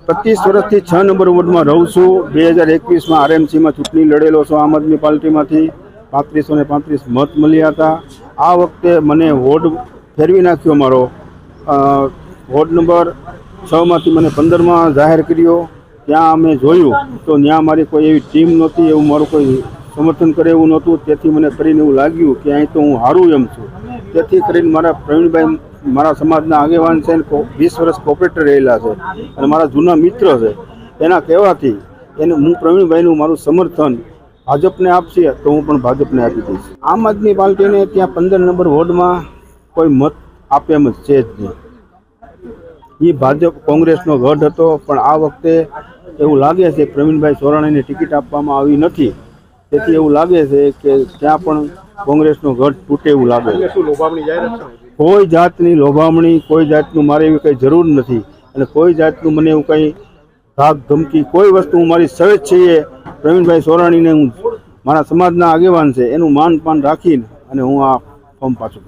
25 વર્ષથી 6 નંબર વોર્ડમાં રહું છું। 2021માં આરએમસીમાં ચૂંટણી લડેલો છું આમ આદમી પાર્ટીમાંથી। 3535 મત મળ્યા હતા। આ વખતે મને વોર્ડ ફેરવી નાખ્યો મારો। વોર્ડ નંબર 6માંથી મને 15માં જાહેર કર્યો। ત્યાં અમે જોયું તો ત્યાં મારી કોઈ એવી ટીમ નહોતી, એવું મારું કોઈ સમર્થન કરે એવું નહોતું। તેથી મને કરીને એવું લાગ્યું કે અહીં તો હું હારું એમ છું। તેથી કરીને મારા પ્રવીણભાઈ મારા સમાજના આગેવાન છે, 20 વર્ષ કોઓપરેટર રહેલા છે અને મારા જૂના મિત્ર છે। એના કહેવાથી એને હું પ્રવીણભાઈનું મારું સમર્થન ભાજપને આપશે તો હું પણ ભાજપને આપી દઈશ। આમ આદમી પાર્ટીને ત્યાં 15 નંબર વોર્ડમાં કોઈ મત આપે એમ જ છે જ નહીં। એ ભાજપ કોંગ્રેસનો ગઢ હતો, પણ આ વખતે એવું લાગે છે પ્રવીણભાઈ સોરાણીને ટિકિટ આપવામાં આવી નથી। તેથી એવું લાગે છે કે ત્યાં પણ કોંગ્રેસનો ગઢ તૂટે એવું લાગે છે। કોઈ જાતની લોભામણી, કોઈ જાતનું મારે એવી કંઈ જરૂર નથી અને કોઈ જાતનું મને એવું કંઈ ધાક ધમકી કોઈ વસ્તુ હું મારી સ્વેચ્છાએ પ્રવીણભાઈ સોરાણીને હું મારા સમાજના આગેવાન છે એનું માન પાન રાખીને અને હું આ ફોર્મ પાછું